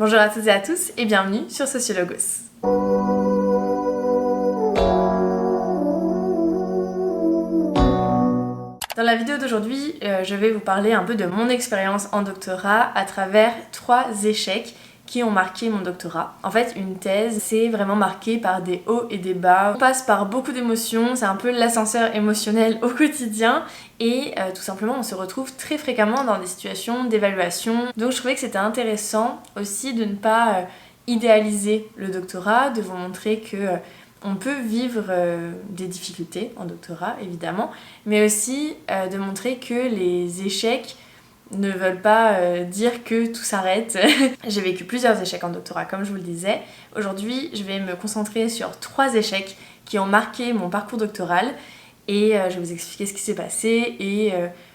Bonjour à toutes et à tous et bienvenue sur Sociologos. Dans la vidéo d'aujourd'hui, je vais vous parler un peu de mon expérience en doctorat à travers 3 échecs qui ont marqué mon doctorat. En fait, une thèse, c'est vraiment marqué par des hauts et des bas. On passe par beaucoup d'émotions, c'est un peu l'ascenseur émotionnel au quotidien et tout simplement on se retrouve très fréquemment dans des situations d'évaluation. Donc je trouvais que c'était intéressant aussi de ne pas idéaliser le doctorat, de vous montrer que on peut vivre des difficultés en doctorat évidemment, mais aussi de montrer que les échecs ne veulent pas dire que tout s'arrête. J'ai vécu plusieurs échecs en doctorat, comme je vous le disais. Aujourd'hui, je vais me concentrer sur 3 échecs qui ont marqué mon parcours doctoral et je vais vous expliquer ce qui s'est passé et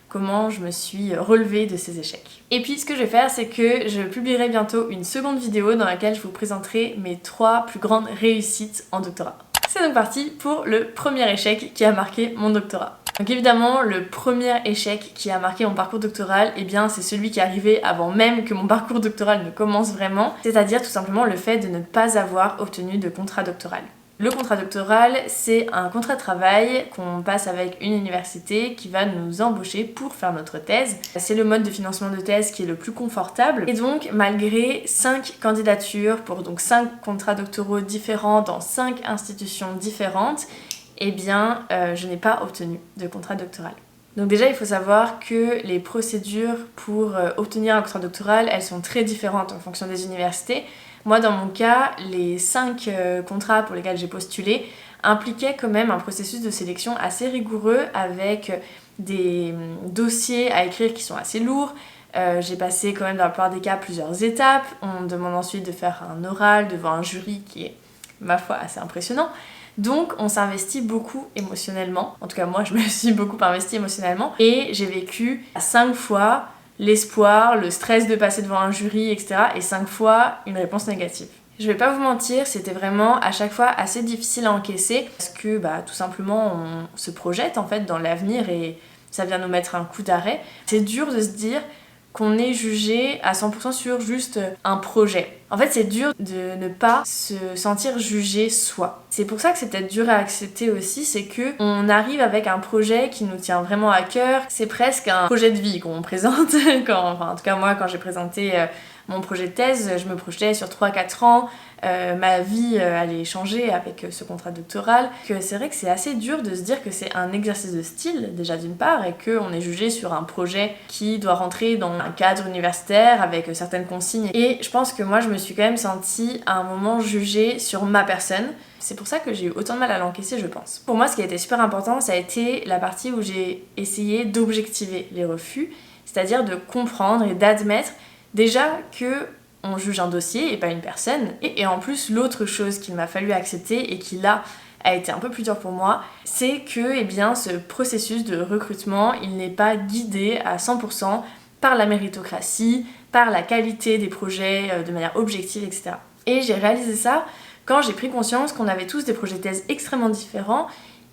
comment je me suis relevée de ces échecs. Et puis ce que je vais faire, c'est que je publierai bientôt une seconde vidéo dans laquelle je vous présenterai mes 3 plus grandes réussites en doctorat. C'est donc parti pour le premier échec qui a marqué mon doctorat. Donc évidemment, le premier échec qui a marqué mon parcours doctoral, eh bien c'est celui qui est arrivé avant même que mon parcours doctoral ne commence vraiment, c'est-à-dire tout simplement le fait de ne pas avoir obtenu de contrat doctoral. Le contrat doctoral, c'est un contrat de travail qu'on passe avec une université qui va nous embaucher pour faire notre thèse. C'est le mode de financement de thèse qui est le plus confortable. Et donc, malgré 5 candidatures pour donc 5 contrats doctoraux différents dans 5 institutions différentes, eh bien, je n'ai pas obtenu de contrat doctoral. Donc déjà, il faut savoir que les procédures pour obtenir un contrat doctoral, elles sont très différentes en fonction des universités. Moi, dans mon cas, les 5 contrats pour lesquels j'ai postulé impliquaient quand même un processus de sélection assez rigoureux avec des dossiers à écrire qui sont assez lourds. J'ai passé quand même dans la plupart des cas plusieurs étapes. On me demande ensuite de faire un oral devant un jury qui est, ma foi, assez impressionnant. Donc on s'investit beaucoup émotionnellement, en tout cas moi je me suis beaucoup investie émotionnellement et j'ai vécu 5 fois l'espoir, le stress de passer devant un jury, etc. et 5 fois une réponse négative. Je vais pas vous mentir, c'était vraiment à chaque fois assez difficile à encaisser parce que tout simplement on se projette en fait dans l'avenir et ça vient nous mettre un coup d'arrêt. C'est dur de se dire qu'on est jugé à 100% sur juste un projet. En fait, c'est dur de ne pas se sentir jugé soi. C'est pour ça que c'est peut-être dur à accepter aussi, c'est que on arrive avec un projet qui nous tient vraiment à cœur. C'est presque un projet de vie qu'on présente. En tout cas, moi, quand j'ai présenté mon projet de thèse, je me projetais sur 3-4 ans. Ma vie allait changer avec ce contrat doctoral. C'est vrai que c'est assez dur de se dire que c'est un exercice de style, déjà d'une part, et qu'on est jugé sur un projet qui doit rentrer dans un cadre universitaire avec certaines consignes. Et je pense que moi, je me suis quand même sentie à un moment jugée sur ma personne. C'est pour ça que j'ai eu autant de mal à l'encaisser, je pense. Pour moi, ce qui a été super important, ça a été la partie où j'ai essayé d'objectiver les refus, c'est-à-dire de comprendre et d'admettre déjà que on juge un dossier et pas une personne. Et en plus, l'autre chose qu'il m'a fallu accepter et qui là a été un peu plus dur pour moi, c'est que ce processus de recrutement, il n'est pas guidé à 100% par la méritocratie, par la qualité des projets de manière objective, etc. Et j'ai réalisé ça quand j'ai pris conscience qu'on avait tous des projets de thèse extrêmement différents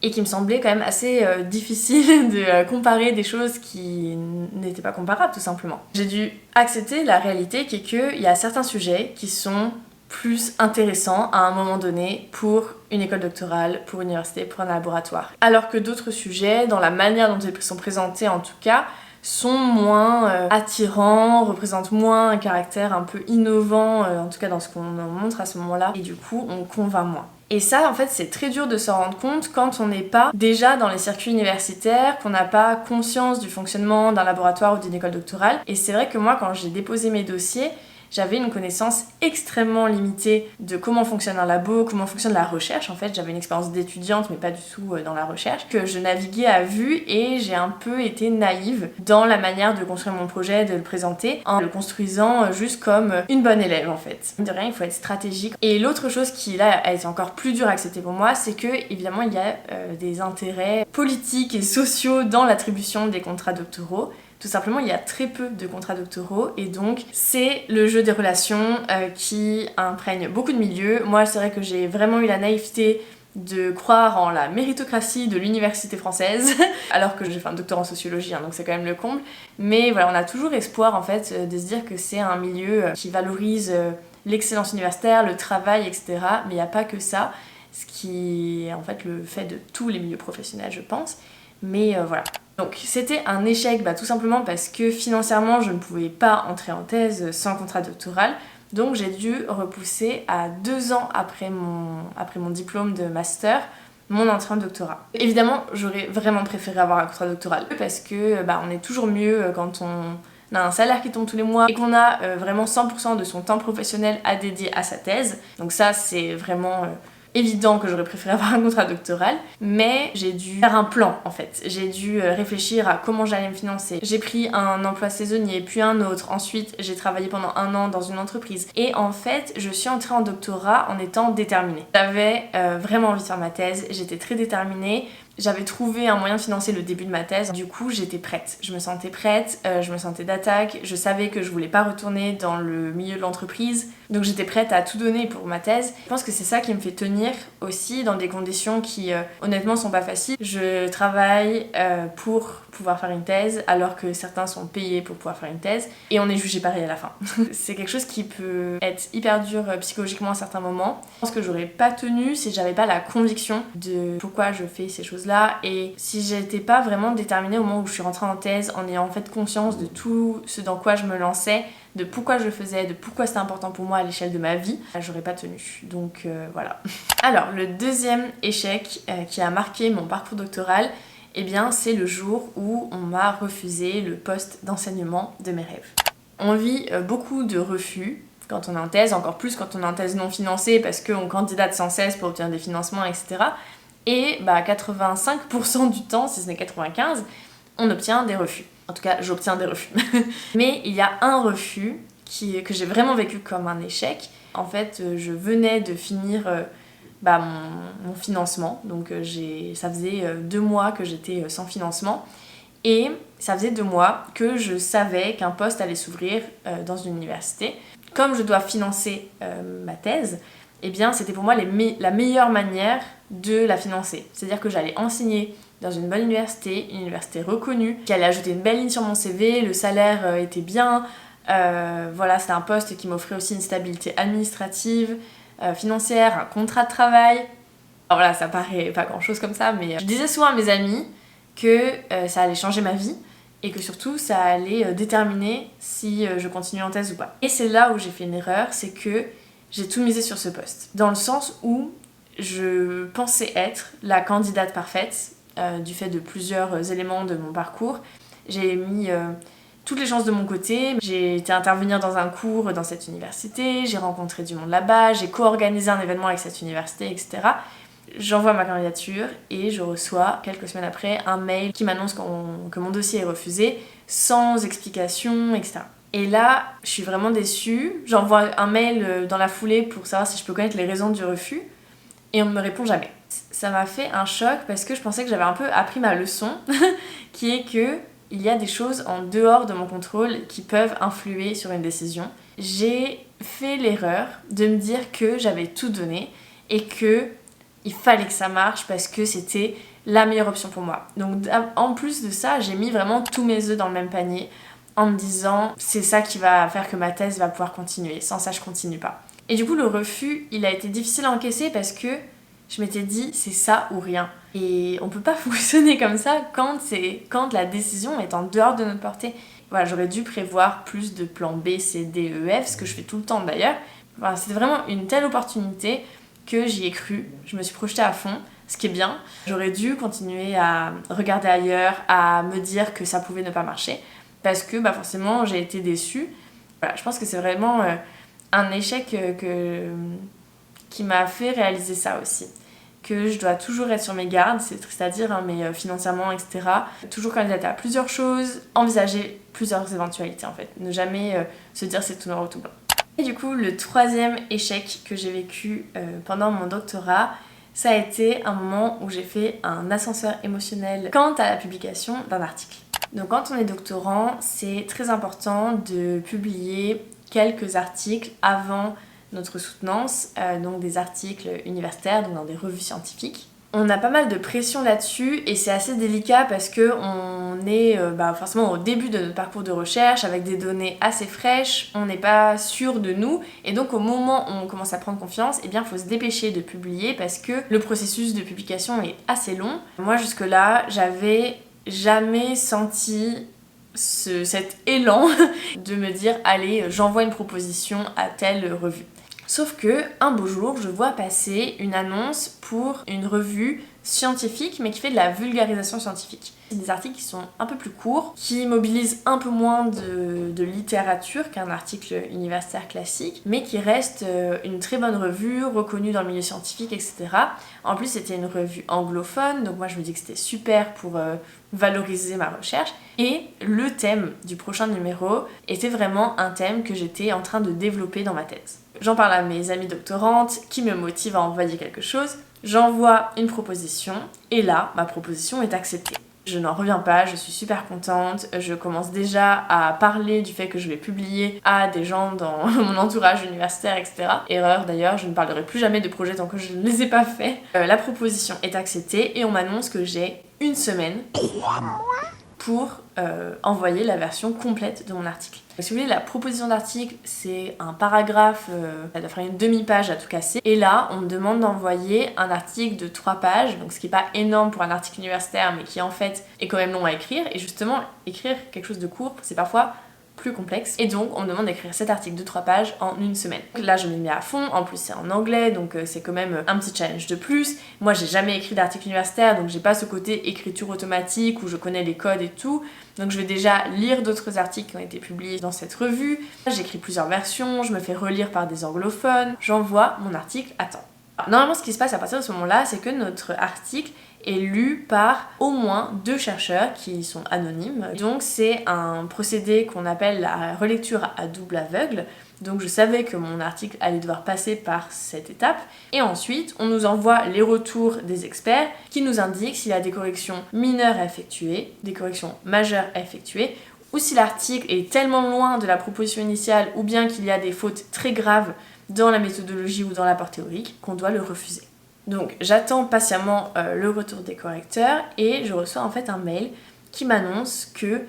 et qu'il me semblait quand même assez difficile de comparer des choses qui n'étaient pas comparables tout simplement. J'ai dû accepter la réalité qui est qu'il y a certains sujets qui sont plus intéressants à un moment donné pour une école doctorale, pour une université, pour un laboratoire. Alors que d'autres sujets, dans la manière dont ils sont présentés en tout cas, sont moins attirants, représentent moins un caractère un peu innovant, en tout cas dans ce qu'on en montre à ce moment-là, et du coup on convainc moins. Et ça, en fait, c'est très dur de s'en rendre compte quand on n'est pas déjà dans les circuits universitaires, qu'on n'a pas conscience du fonctionnement d'un laboratoire ou d'une école doctorale. Et c'est vrai que moi, quand j'ai déposé mes dossiers, j'avais une connaissance extrêmement limitée de comment fonctionne un labo, comment fonctionne la recherche. En fait, j'avais une expérience d'étudiante, mais pas du tout dans la recherche, que je naviguais à vue et j'ai un peu été naïve dans la manière de construire mon projet, de le présenter, en le construisant juste comme une bonne élève, en fait. De rien, il faut être stratégique. Et l'autre chose qui, là, a été encore plus dure à accepter pour moi, c'est que, évidemment, il y a des intérêts politiques et sociaux dans l'attribution des contrats doctoraux. Tout simplement, il y a très peu de contrats doctoraux et donc c'est le jeu des relations qui imprègne beaucoup de milieux. Moi, c'est vrai que j'ai vraiment eu la naïveté de croire en la méritocratie de l'université française, alors que j'ai fait un doctorat en sociologie, hein, donc c'est quand même le comble. Mais voilà, on a toujours espoir en fait de se dire que c'est un milieu qui valorise l'excellence universitaire, le travail, etc. Mais il n'y a pas que ça, ce qui est en fait le fait de tous les milieux professionnels, je pense. Mais voilà. Donc c'était un échec tout simplement parce que financièrement je ne pouvais pas entrer en thèse sans contrat doctoral. Donc j'ai dû repousser à 2 ans après mon diplôme de master mon entrée en doctorat. Évidemment, j'aurais vraiment préféré avoir un contrat doctoral parce que on est toujours mieux quand on a un salaire qui tombe tous les mois et qu'on a vraiment 100% de son temps professionnel à dédier à sa thèse. Donc ça, c'est vraiment évident que j'aurais préféré avoir un contrat doctoral, mais j'ai dû faire un plan en fait. J'ai dû réfléchir à comment j'allais me financer. J'ai pris un emploi saisonnier, puis un autre. Ensuite, j'ai travaillé pendant 1 an dans une entreprise. Et en fait, je suis entrée en doctorat en étant déterminée. J'avais vraiment envie de faire ma thèse, j'étais très déterminée. J'avais trouvé un moyen de financer le début de ma thèse, du coup j'étais prête. Je me sentais prête, je me sentais d'attaque, je savais que je voulais pas retourner dans le milieu de l'entreprise, donc j'étais prête à tout donner pour ma thèse. Je pense que c'est ça qui me fait tenir aussi dans des conditions qui honnêtement sont pas faciles. Je travaille pour pouvoir faire une thèse alors que certains sont payés pour pouvoir faire une thèse et on est jugé pareil à la fin. C'est quelque chose qui peut être hyper dur psychologiquement à certains moments. Je pense que j'aurais pas tenu si j'avais pas la conviction de pourquoi je fais ces choses là et si j'étais pas vraiment déterminée au moment où je suis rentrée en thèse en ayant en fait conscience de tout ce dans quoi je me lançais, de pourquoi je le faisais, de pourquoi c'était important pour moi à l'échelle de ma vie, j'aurais pas tenu. Donc voilà. Alors le deuxième échec qui a marqué mon parcours doctoral, eh bien c'est le jour où on m'a refusé le poste d'enseignement de mes rêves. On vit beaucoup de refus quand on est en thèse, encore plus quand on est en thèse non financée parce qu'on candidate sans cesse pour obtenir des financements, etc. Et 85% du temps, si ce n'est 95%, on obtient des refus. En tout cas, j'obtiens des refus. Mais il y a un refus que j'ai vraiment vécu comme un échec. En fait, je venais de finir mon financement. Donc ça faisait 2 mois que j'étais sans financement. Et ça faisait 2 mois que je savais qu'un poste allait s'ouvrir dans une université. Comme je dois financer ma thèse, eh bien c'était pour moi la meilleure manière de la financer. C'est-à-dire que j'allais enseigner dans une bonne université, une université reconnue, qui allait ajouter une belle ligne sur mon CV, le salaire était bien, voilà, c'était un poste qui m'offrait aussi une stabilité administrative, financière, un contrat de travail. Alors voilà, ça paraît pas grand-chose comme ça, mais je disais souvent à mes amis que ça allait changer ma vie et que surtout ça allait déterminer si je continuais en thèse ou pas. Et c'est là où j'ai fait une erreur, c'est que j'ai tout misé sur ce poste. Dans le sens où je pensais être la candidate parfaite du fait de plusieurs éléments de mon parcours. J'ai mis toutes les chances de mon côté. J'ai été intervenir dans un cours dans cette université, j'ai rencontré du monde là-bas, j'ai co-organisé un événement avec cette université, etc. J'envoie ma candidature et je reçois quelques semaines après un mail qui m'annonce que mon dossier est refusé sans explication, etc. Et là, je suis vraiment déçue. J'envoie un mail dans la foulée pour savoir si je peux connaître les raisons du refus et on ne me répond jamais. Ça m'a fait un choc parce que je pensais que j'avais un peu appris ma leçon qui est que il y a des choses en dehors de mon contrôle qui peuvent influer sur une décision. J'ai fait l'erreur de me dire que j'avais tout donné et que il fallait que ça marche parce que c'était la meilleure option pour moi. Donc en plus de ça, j'ai mis vraiment tous mes œufs dans le même panier en me disant c'est ça qui va faire que ma thèse va pouvoir continuer, sans ça je continue pas. Et du coup le refus, il a été difficile à encaisser parce que je m'étais dit c'est ça ou rien. Et on peut pas fonctionner comme ça quand la décision est en dehors de notre portée. Voilà, j'aurais dû prévoir plus de plans B, C, D, E, F, ce que je fais tout le temps d'ailleurs. Voilà, c'était vraiment une telle opportunité que j'y ai cru, je me suis projetée à fond, ce qui est bien. J'aurais dû continuer à regarder ailleurs, à me dire que ça pouvait ne pas marcher, parce que forcément j'ai été déçue. Voilà, je pense que c'est vraiment un échec qui m'a fait réaliser ça aussi. Que je dois toujours être sur mes gardes, c'est-à-dire mais financièrement, etc. Toujours candidater à plusieurs choses, envisager plusieurs éventualités en fait. Ne jamais se dire c'est tout noir ou tout blanc. Et du coup, le troisième échec que j'ai vécu pendant mon doctorat, ça a été un moment où j'ai fait un ascenseur émotionnel quant à la publication d'un article. Donc quand on est doctorant, c'est très important de publier quelques articles avant notre soutenance, donc des articles universitaires, donc dans des revues scientifiques. On a pas mal de pression là-dessus et c'est assez délicat parce que on est forcément au début de notre parcours de recherche avec des données assez fraîches, on n'est pas sûr de nous et donc au moment où on commence à prendre confiance, eh bien faut se dépêcher de publier parce que le processus de publication est assez long. Moi jusque-là, j'avais jamais senti cet élan de me dire allez, j'envoie une proposition à telle revue. Sauf que un beau jour, je vois passer une annonce pour une revue scientifique, mais qui fait de la vulgarisation scientifique. C'est des articles qui sont un peu plus courts, qui mobilisent un peu moins de littérature qu'un article universitaire classique, mais qui reste une très bonne revue, reconnue dans le milieu scientifique, etc. En plus, c'était une revue anglophone, donc moi je me dis que c'était super pour valoriser ma recherche. Et le thème du prochain numéro était vraiment un thème que j'étais en train de développer dans ma thèse. J'en parle à mes amies doctorantes qui me motivent à envoyer quelque chose. J'envoie une proposition et là, ma proposition est acceptée. Je n'en reviens pas, je suis super contente, je commence déjà à parler du fait que je vais publier à des gens dans mon entourage universitaire, etc. Erreur d'ailleurs, je ne parlerai plus jamais de projets tant que je ne les ai pas faits. La proposition est acceptée et on m'annonce que j'ai une semaine pour envoyer la version complète de mon article. Si vous voulez, la proposition d'article, c'est un paragraphe, ça doit faire une demi-page à tout casser. Et là, on me demande d'envoyer un article de 3 pages, donc ce qui n'est pas énorme pour un article universitaire, mais qui en fait est quand même long à écrire. Et justement, écrire quelque chose de court, c'est parfois plus complexe. Et donc, on me demande d'écrire cet article de 3 pages en une semaine. Donc là, je m'y mets à fond. En plus, c'est en anglais, donc c'est quand même un petit challenge de plus. Moi, j'ai jamais écrit d'article universitaire, donc j'ai pas ce côté écriture automatique où je connais les codes et tout. Donc je vais déjà lire d'autres articles qui ont été publiés dans cette revue. J'écris plusieurs versions, je me fais relire par des anglophones. J'envoie mon article à temps. Normalement, ce qui se passe à partir de ce moment-là, c'est que notre article est lu par au moins 2 chercheurs qui sont anonymes. Donc c'est un procédé qu'on appelle la relecture à double aveugle. Donc je savais que mon article allait devoir passer par cette étape. Et ensuite, on nous envoie les retours des experts qui nous indiquent s'il y a des corrections mineures à effectuer, des corrections majeures à effectuer, ou si l'article est tellement loin de la proposition initiale ou bien qu'il y a des fautes très graves dans la méthodologie ou dans l'apport théorique qu'on doit le refuser. Donc j'attends patiemment le retour des correcteurs et je reçois en fait un mail qui m'annonce que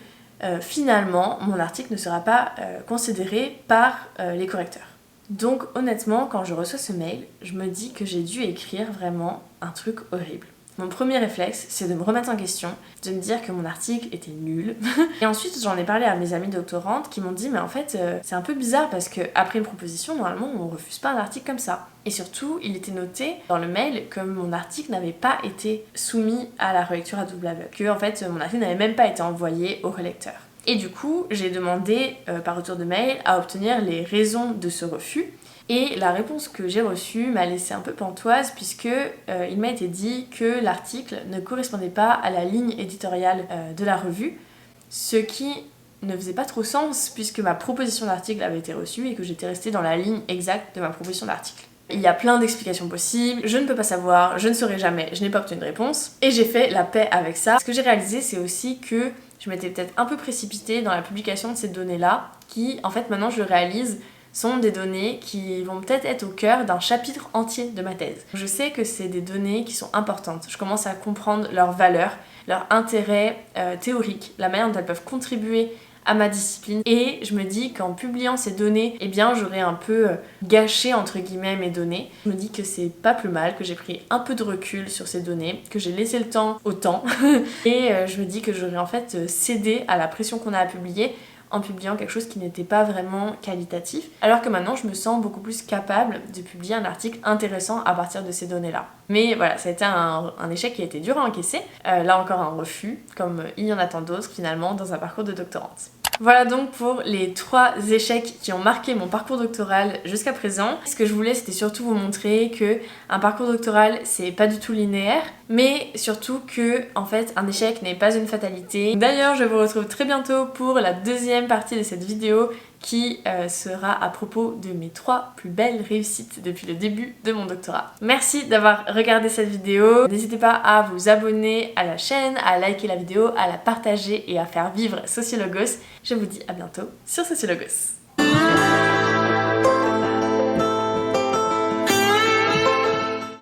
finalement mon article ne sera pas considéré par les correcteurs. Donc honnêtement, quand je reçois ce mail, je me dis que j'ai dû écrire vraiment un truc horrible. Mon premier réflexe, c'est de me remettre en question, de me dire que mon article était nul. Et ensuite, j'en ai parlé à mes amies doctorantes qui m'ont dit mais en fait, c'est un peu bizarre parce qu'après une proposition, normalement, on refuse pas un article comme ça. Et surtout, il était noté dans le mail que mon article n'avait pas été soumis à la relecture à double aveugle, que en fait, mon article n'avait même pas été envoyé au relecteur. Et du coup, j'ai demandé par retour de mail à obtenir les raisons de ce refus. Et la réponse que j'ai reçue m'a laissée un peu pantoise puisque il m'a été dit que l'article ne correspondait pas à la ligne éditoriale de la revue, ce qui ne faisait pas trop sens puisque ma proposition d'article avait été reçue et que j'étais restée dans la ligne exacte de ma proposition d'article. Il y a plein d'explications possibles, je ne peux pas savoir, je ne saurai jamais, je n'ai pas obtenu de réponse et j'ai fait la paix avec ça. Ce que j'ai réalisé, c'est aussi que je m'étais peut-être un peu précipitée dans la publication de ces données-là qui, en fait, maintenant je le réalise, sont des données qui vont peut-être être au cœur d'un chapitre entier de ma thèse. Je sais que c'est des données qui sont importantes. Je commence à comprendre leur valeur, leur intérêt théorique, la manière dont elles peuvent contribuer à ma discipline. Et je me dis qu'en publiant ces données, eh bien j'aurais un peu gâché entre guillemets mes données. Je me dis que c'est pas plus mal, que j'ai pris un peu de recul sur ces données, que j'ai laissé le temps au temps. Et je me dis que j'aurais en fait cédé à la pression qu'on a à publier en publiant quelque chose qui n'était pas vraiment qualitatif, alors que maintenant je me sens beaucoup plus capable de publier un article intéressant à partir de ces données-là. Mais voilà, ça a été un échec qui a été dur à encaisser, là encore un refus, comme il y en a tant d'autres finalement dans un parcours de doctorante. Voilà donc pour les 3 échecs qui ont marqué mon parcours doctoral jusqu'à présent. Ce que je voulais, c'était surtout vous montrer que un parcours doctoral, c'est pas du tout linéaire, mais surtout que, en fait, un échec n'est pas une fatalité. D'ailleurs, je vous retrouve très bientôt pour la deuxième partie de cette vidéo qui sera à propos de mes 3 plus belles réussites depuis le début de mon doctorat. Merci d'avoir regardé cette vidéo. N'hésitez pas à vous abonner à la chaîne, à liker la vidéo, à la partager et à faire vivre Sociologos. Je vous dis à bientôt sur Sociologos.